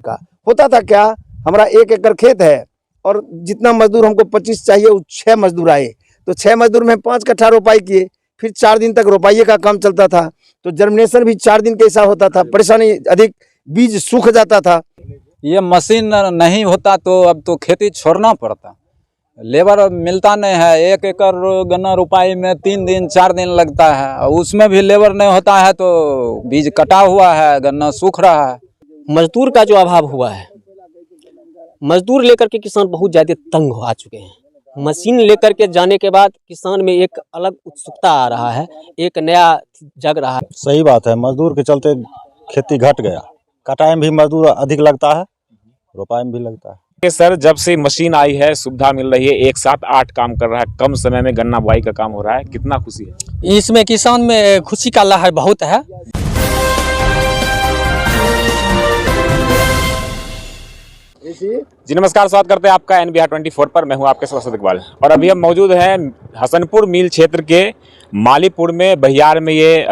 का होता था क्या, हमारा 1 एकड़ खेत है और जितना मजदूर हमको 25 चाहिए वो 6 मजदूर आए, तो 6 मजदूर में 5 कट्ठा रोपाई किए, फिर 4 दिन तक रोपाई का काम चलता था, तो जर्मिनेशन भी 4 दिन कैसा होता था, परेशानी अधिक, बीज सूख जाता था। ये मशीन नहीं होता तो अब तो खेती छोड़ना पड़ता, लेबर मिलता नहीं है। 1 एकड़ गन्ना रोपाई में 3 दिन 4 दिन लगता है, उसमें भी लेबर नहीं होता है तो बीज कटा हुआ है, गन्ना सूख रहा है। मजदूर का जो अभाव हुआ है, मजदूर लेकर के किसान बहुत ज़्यादा तंग आ चुके हैं। मशीन लेकर के जाने के बाद किसान में एक अलग उत्सुकता आ रहा है, एक नया जग रहा है। सही बात है, मजदूर के चलते खेती घट गया, कटाई में भी मजदूर अधिक लगता है, रोपाई में भी लगता है। सर, जब से मशीन आई है, सुविधा मिल रही है, एक साथ 8 काम कर रहा है, कम समय में गन्ना बुआई का काम हो रहा है, कितना खुशी है? इसमें किसान में खुशी का लहर बहुत है। जी नमस्कार, स्वागत करते हैं आपका NBR 24 पर। मैं हूं आपके साथ असद इकबाल और अभी हम मौजूद हैं हसनपुर मील क्षेत्र के मालीपुर में, बहियार में। ये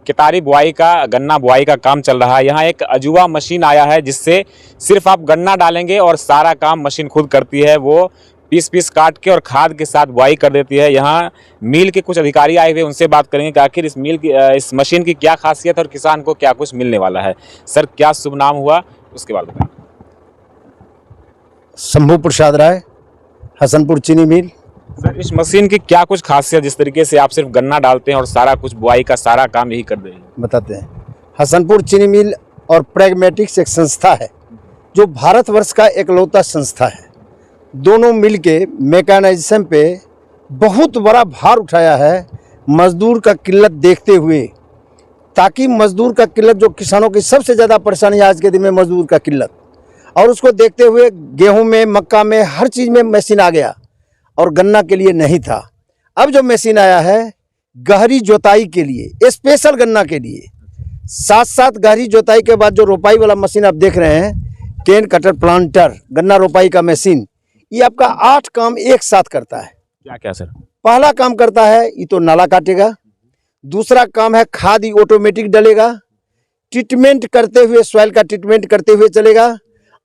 केतारी बुआई का, गन्ना बुआई का काम चल रहा है। यहाँ एक अजूबा मशीन आया है जिससे सिर्फ आप गन्ना डालेंगे और सारा काम मशीन खुद करती है। वो पीस काट के और खाद के साथ बुआई कर देती है। यहाँ मिल के कुछ अधिकारी आए हुए, उनसे बात करेंगे कि आखिर इस मशीन की क्या खासियत है और किसान को क्या कुछ मिलने वाला है। सर, क्या शुभ नाम हुआ, उसके बाद बताएं। शंभू प्रसाद राय, हसनपुर चीनी मिल। सर, इस मशीन की क्या कुछ खासियत, जिस तरीके से आप सिर्फ गन्ना डालते हैं और सारा कुछ बुआई का सारा काम यही कर रहे हैं? बताते हैं। हसनपुर चीनी मिल और प्रैग्मेटिक्स एक संस्था है जो भारतवर्ष का एकलौता संस्था है। दोनों मिल के मैकेनाइजेशन पे बहुत बड़ा भार उठाया है मजदूर का किल्लत देखते हुए, ताकि मजदूर का किल्लत, जो किसानों की सबसे ज़्यादा परेशानी आज के दिन में मजदूर का किल्लत, और उसको देखते हुए गेहूं में, मक्का में, हर चीज़ में मशीन आ गया और गन्ना के लिए नहीं था। अब जो मशीन आया है गहरी जोताई के लिए, स्पेशल गन्ना के लिए, साथ गहरी जोताई के बाद जो रोपाई वाला मशीन आप देख रहे हैं, केन कटर प्लांटर गन्ना रोपाई का मशीन, ये आपका 8 काम एक साथ करता है। क्या क्या सर? पहला काम करता है, ये तो नाला काटेगा। दूसरा काम है खाद, ये ऑटोमेटिक डलेगा। ट्रीटमेंट करते हुए, सॉइल का ट्रीटमेंट करते हुए चलेगा।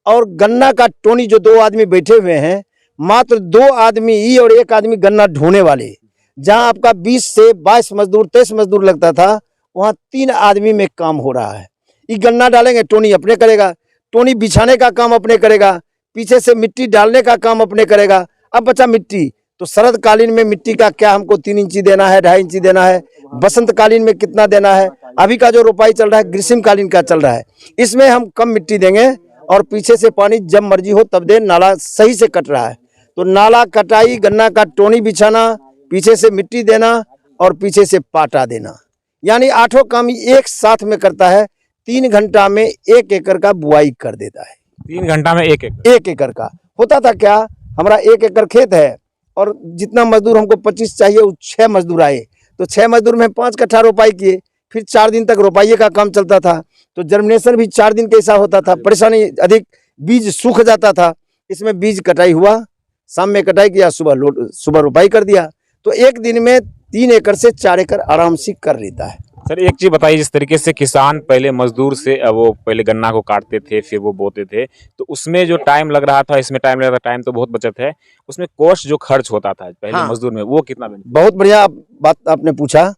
और गन्ना का टोनी, जो 2 आदमी बैठे हुए हैं, मात्र 2 आदमी ही और 1 आदमी गन्ना ढोने वाले। जहां आपका 20 से 22 मजदूर, 23 मजदूर लगता था, वहां 3 आदमी में काम हो रहा है। ये गन्ना डालेंगे, टोनी अपने करेगा, टोनी बिछाने का काम अपने करेगा, पीछे से मिट्टी डालने का काम अपने करेगा। अब बचा मिट्टी, तो शरद कालीन में मिट्टी का क्या हमको 3 इंची देना है, 2.5 इंची देना है, बसंत कालीन में कितना देना है। अभी का जो रोपाई चल रहा है ग्रीष्म कालीन का चल रहा है, इसमें हम कम मिट्टी देंगे और पीछे से पानी जब मर्जी हो तब दे। नाला सही से कट रहा है, तो नाला कटाई, गन्ना का टोनी बिछाना, पीछे से मिट्टी देना और पीछे से पाटा देना, यानी 8 काम एक साथ में करता है। 3 घंटा में 1 एकड़ का बुआई कर देता है। 3 घंटा में 1 एकड़? 1 एकड़ का होता था क्या, हमारा 1 एकड़ खेत है और जितना मजदूर हमको 25 चाहिए वो 6 मजदूर आए, तो 6 मजदूर में 5 कट्ठा रोपाई किए, फिर 4 दिन तक रोपाई का काम चलता था, तो जर्मिनेशन भी 4 दिन कैसा होता था, परेशानी अधिक, बीज सूख जाता था। इसमें बीज कटाई हुआ, शाम में कटाई किया, सुबह रोपाई कर दिया, तो एक दिन में 3 एकड़ से 4 एकड़ आराम से कर लेता है। सर, एक चीज बताइए, जिस तरीके से किसान पहले मजदूर से वो पहले गन्ना को काटते थे, फिर वो बोते थे, तो उसमें जो टाइम लग रहा था, इसमें टाइम लग रहा था, टाइम तो बहुत बचत है। उसमें कॉस्ट जो खर्च होता था पहले मजदूर में, वो कितना? बहुत बढ़िया बात आपने पूछा।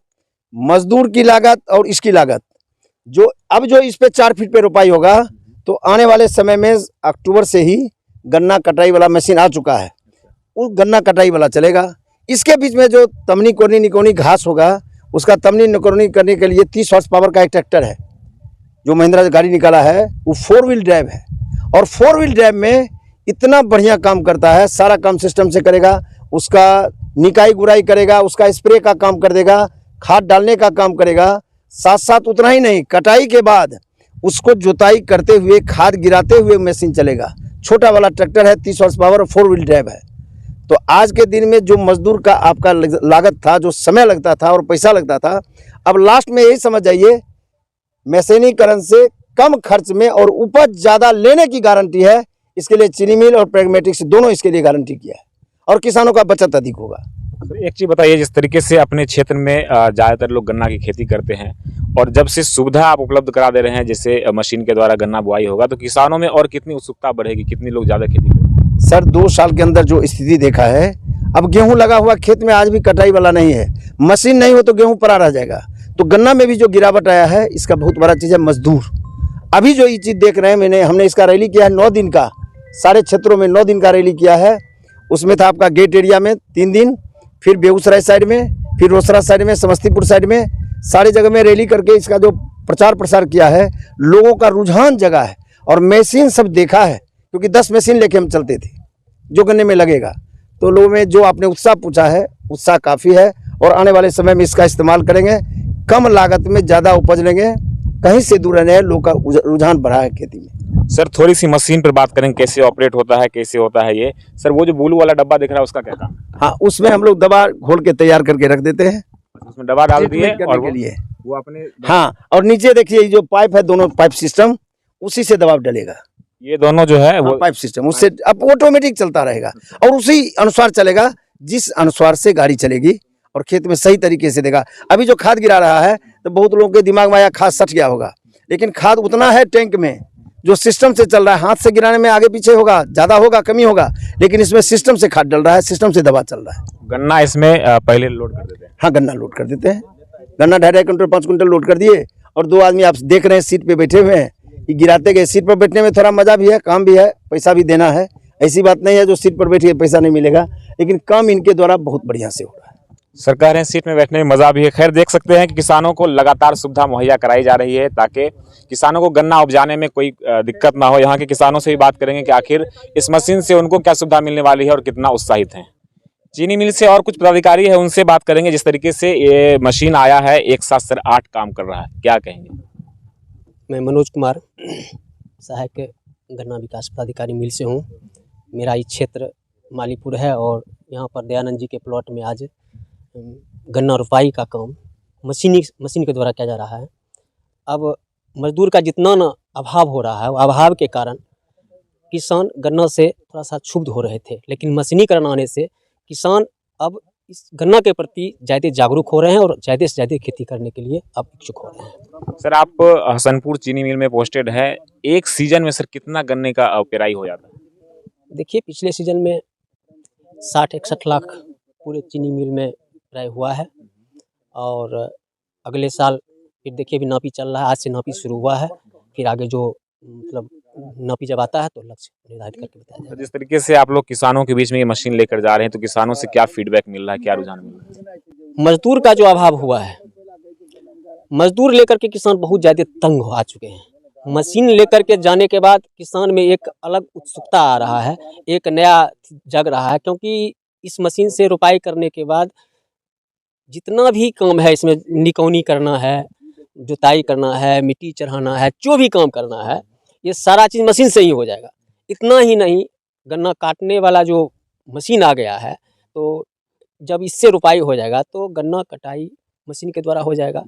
मजदूर की लागत और इसकी लागत, जो अब जो इस पे 4 फीट पे रोपाई होगा, तो आने वाले समय में अक्टूबर से ही गन्ना कटाई वाला मशीन आ चुका है, वो गन्ना कटाई वाला चलेगा। इसके बीच में जो तमनी कोरनी निकोनी घास होगा, उसका तमनी निकोनी करने के लिए 30 हॉर्स पावर का एक ट्रैक्टर है जो महिंद्रा गाड़ी निकाला है, वो 4 व्हील ड्राइव है। और 4 व्हील ड्राइव में इतना बढ़िया काम करता है, सारा काम सिस्टम से करेगा, उसका निकाई गुराई करेगा, उसका स्प्रे का काम कर देगा, खाद डालने का काम करेगा। साथ उतना ही नहीं, कटाई के बाद उसको जुताई करते हुए, खाद गिराते हुए मशीन चलेगा। छोटा वाला ट्रैक्टर है, 30 हॉर्स पावर, 4 व्हील ड्राइव है। तो आज के दिन में जो मजदूर का आपका लागत था, जो समय लगता था और पैसा लगता था, अब लास्ट में यही समझ जाइए, मशीनीकरण से कम खर्च में और उपज ज़्यादा लेने की गारंटी है। इसके लिए चीनी मिल और प्रैग्मेटिक्स दोनों इसके लिए गारंटी किया है और किसानों का बचत अधिक होगा। एक चीज़ बताइए, जिस तरीके से अपने क्षेत्र में ज़्यादातर लोग गन्ना की खेती करते हैं और जब से सुविधा आप उपलब्ध करा दे रहे हैं, जैसे मशीन के द्वारा गन्ना बुआई होगा, तो किसानों में और कितनी उत्सुकता बढ़ेगी, कितने लोग ज्यादा खेती करेंगे? सर 2 साल के अंदर जो स्थिति देखा है, अब गेहूं लगा हुआ खेत में आज भी कटाई वाला नहीं है। मशीन नहीं हो तो गेहूं पड़ा रह जाएगा। तो गन्ना में भी जो गिरावट आया है, इसका बहुत बड़ा चीज़ है मजदूर। अभी जो ये चीज़ देख रहे हैं, हमने इसका रैली किया है 9 दिन का, सारे क्षेत्रों में 9 दिन का रैली किया है। उसमें था आपका गेट एरिया में 3 दिन, फिर बेगूसराय साइड में, फिर रोसड़ा साइड में, समस्तीपुर साइड में, सारी जगह में रैली करके इसका जो प्रचार प्रसार किया है। लोगों का रुझान जगह है और मशीन सब देखा है, क्योंकि 10 मशीन लेके हम चलते थे जो गन्ने में लगेगा। तो लोगों में जो आपने उत्साह पूछा है, उत्साह काफ़ी है और आने वाले समय में इसका इस्तेमाल करेंगे। कम लागत में ज़्यादा उपज लेंगे, कहीं से दूर रहने लोग का रुझान बढ़ा है खेती में। सर थोड़ी सी मशीन पर बात करें, कैसे ऑपरेट होता है, कैसे होता है ये? सर वो जो ब्लू वाला डब्बा दिख रहा है, उसका क्या काम? हाँ, उसमें हम लोग दवा घोल के तैयार करके रख देते हैं, उसमें दवा डाल दिए ट्रीटमेंट और करने के लिए। वो अपने हाँ, और नीचे देखिए ये जो पाइप है, दोनों पाइप सिस्टम, उसी से दबाव डलेगा। ये दोनों जो है वो पाइप सिस्टम उससे अब ऑटोमेटिक चलता रहेगा और उसी अनुसार चलेगा, जिस अनुसार से गाड़ी चलेगी और खेत में सही तरीके से देगा। अभी जो खाद गिरा रहा है, तो बहुत लोगों के दिमाग में आया खाद सट गया होगा, लेकिन खाद उतना है टैंक में, जो सिस्टम से चल रहा है। हाथ से गिराने में आगे पीछे होगा, ज़्यादा होगा, कमी होगा, लेकिन इसमें सिस्टम से खाद डल रहा है, सिस्टम से दवा चल रहा है। गन्ना इसमें पहले लोड कर देते हैं। हाँ, गन्ना लोड कर देते हैं। गन्ना 2.5 क्विंटल 5 क्विंटल लोड कर दिए और 2 आदमी आप देख रहे हैं सीट पे बैठे हुए हैं, ये गिराते गए। सीट पर बैठने में थोड़ा मजा भी है, काम भी है, पैसा भी देना है। ऐसी बात नहीं है जो सीट पर बैठिए पैसा नहीं मिलेगा, लेकिन काम इनके द्वारा बहुत बढ़िया से हो रहा है। सरकार है सीट में बैठने में मजा भी है। खैर देख सकते हैं कि किसानों को लगातार सुविधा मुहैया कराई जा रही है, ताकि किसानों को गन्ना उपजाने में कोई दिक्कत ना हो। यहाँ के किसानों से भी बात करेंगे कि आखिर इस मशीन से उनको क्या सुविधा मिलने वाली है और कितना उत्साहित हैं। चीनी मिल से और कुछ पदाधिकारी है, उनसे बात करेंगे। जिस तरीके से ये मशीन आया है, एक साथ सर 8 काम कर रहा है, क्या कहेंगे? मैं मनोज कुमार, सहायक गन्ना विकास पदाधिकारी मिल से हूँ। मेरा ये क्षेत्र मालीपुर है और यहाँ पर दयानंद जी के प्लॉट में आज गन्ना रुपाई का काम मशीन के द्वारा किया जा रहा है। अब मजदूर का जितना ना अभाव हो रहा है, अभाव के कारण किसान गन्ना से थोड़ा सा क्षुब्ध हो रहे थे, लेकिन मशीनीकरण आने से किसान अब इस गन्ना के प्रति ज़्यादा जागरूक हो रहे हैं और ज़्यादा से ज़्यादा खेती करने के लिए अब इच्छुक हो रहे हैं। सर आप हसनपुर चीनी मिल में पोस्टेड है, एक सीजन में सर कितना गन्ने का पेराई हो जाता है? देखिए, पिछले सीजन में 60-61 लाख पूरे चीनी मिल में पेराई हुआ है और अगले साल फिर देखिए अभी नापी चल रहा है, आज से नापी शुरू हुआ है, फिर आगे जो मतलब नापी जब आता है तो लक्ष्य निर्धारित करके बताया जाएगा। जिस तरीके से आप लोग किसानों के बीच में ये मशीन लेकर जा रहे हैं, तो किसानों से क्या फीडबैक मिल रहा है, क्या रुझान मिल रहा है? मजदूर का जो अभाव हुआ है, मजदूर लेकर के किसान बहुत ज़्यादा तंग आ चुके हैं। मशीन लेकर के जाने के बाद किसान में एक अलग उत्सुकता आ रहा है, एक नया जग रहा है, क्योंकि इस मशीन से रुपाई करने के बाद जितना भी काम है, इसमें निकौनी करना है, जुताई करना है, मिट्टी चढ़ाना है, जो भी काम करना है, ये सारा चीज़ मशीन से ही हो जाएगा। इतना ही नहीं, गन्ना काटने वाला जो मशीन आ गया है, तो जब इससे रुपाई हो जाएगा तो गन्ना कटाई मशीन के द्वारा हो जाएगा,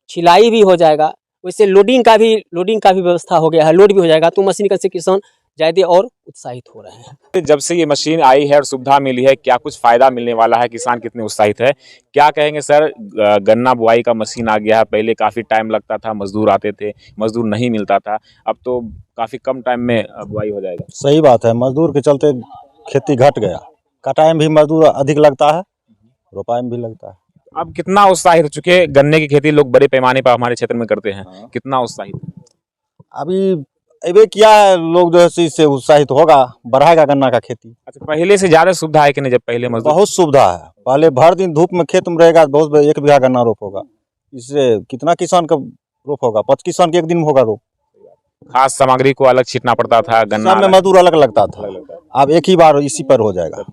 छिलाई भी हो जाएगा। वैसे लोडिंग का भी व्यवस्था हो गया है, लोड भी हो जाएगा, तो मशीन से किसान ज़्यादा और उत्साहित हो रहे हैं। जब से ये मशीन आई है और सुविधा मिली है, क्या कुछ फायदा मिलने वाला है? किसान कितने उत्साहित है, क्या कहेंगे सर? गन्ना बुआई का मशीन आ गया है, पहले काफ़ी टाइम लगता था, मजदूर आते थे, मजदूर नहीं मिलता था, अब तो काफ़ी कम टाइम में बुआई हो जाएगा। सही बात है, मजदूर के चलते खेती घट गया, कटाई में भी मजदूर अधिक लगता है, रोपाई में भी लगता है। अब कितना उत्साहित हो चुके? गन्ने की खेती लोग बड़े पैमाने पर हमारे क्षेत्र में करते हैं, कितना उत्साहित? अभी अबे क्या है, लोग जो है इससे उत्साहित होगा, बढ़ाएगा गन्ना का खेती। अच्छा, पहले से ज़्यादा सुविधा है कि नहीं? जब पहले मजदूर बहुत सुविधा है, पहले भर दिन धूप में खेत में रहेगा, बहुत 1 बीघा गन्ना रोप होगा, इससे कितना किसान का रोप होगा? 5 किसान के एक दिन में होगा रोप। खास सामग्री को अलग छींटना पड़ता था, गन्ना में मजदूर अलग लगता था, अब एक ही बार इसी पर हो जाएगा।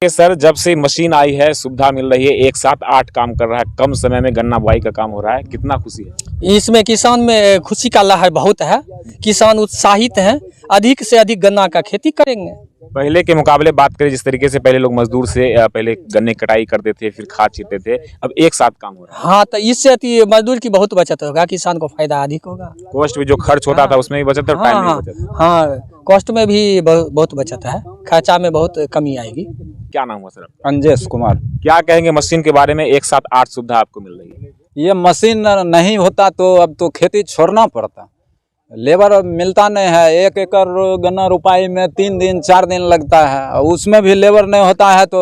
सर जब से मशीन आई है, सुविधा मिल रही है, एक साथ 8 काम कर रहा है, कम समय में गन्ना बुआई का काम हो रहा है, कितना खुशी है? इसमें किसान में खुशी का लहर बहुत है, किसान उत्साहित हैं, अधिक से अधिक गन्ना का खेती करेंगे। पहले के मुकाबले बात करें, जिस तरीके से पहले लोग मजदूर से पहले गन्ने कटाई करते थे, फिर खाद छींटते थे, अब एक साथ काम हो रहा है। हाँ, तो इससे मजदूर की बहुत बचत होगा, किसान को फायदा अधिक होगा। कॉस्ट भी जो खर्च होता था उसमें भी बचत है और टाइम में भी बचत। हाँ, कॉस्ट में भी बहुत बचत है, खर्चा में बहुत कमी आएगी। क्या नाम हुआ सर? अंजेश कुमार। क्या कहेंगे मशीन के बारे में? एक साथ 8 सुविधा आपको मिल रही है। ये मशीन नहीं होता तो अब तो खेती छोड़ना पड़ता। लेबर मिलता नहीं है, 1 एकड़ गन्ना रुपाई में 3 दिन 4 दिन लगता है, और उसमें भी लेबर नहीं होता है तो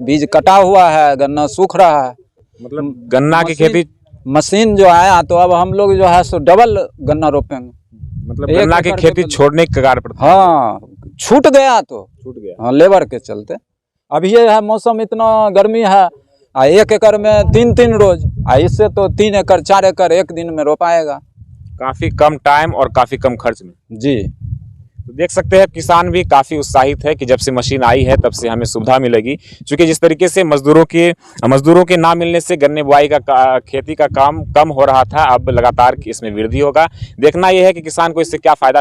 बीज कटा हुआ है, गन्ना सूख रहा है। मतलब गन्ना की मशीन- खेती, मशीन जो आया तो अब हम लोग जो है सो डबल गन्ना रोपेंगे। मतलब 1 गन्ना की एकड़ खेती के छोड़ने के कगार पर था। हाँ, छूट गया तो छूट गया। हाँ, लेबर के चलते। अब ये है मौसम इतना गर्मी है, 1 एकड़ में 3 रोज, इससे तो 3 एकड़ 4 एकड़ एक दिन में रोपाएगा। काफी कम टाइम और काफी कम खर्च में। जी, तो देख सकते हैं किसान भी काफी उत्साहित है कि जब से मशीन आई है तब से हमें सुविधा मिलेगी, क्योंकि जिस तरीके से मजदूरों के ना मिलने से गन्ने बुआई का खेती का काम कम हो रहा था, अब लगातार इसमें वृद्धि होगा। देखना यह है कि किसान को इससे क्या फायदा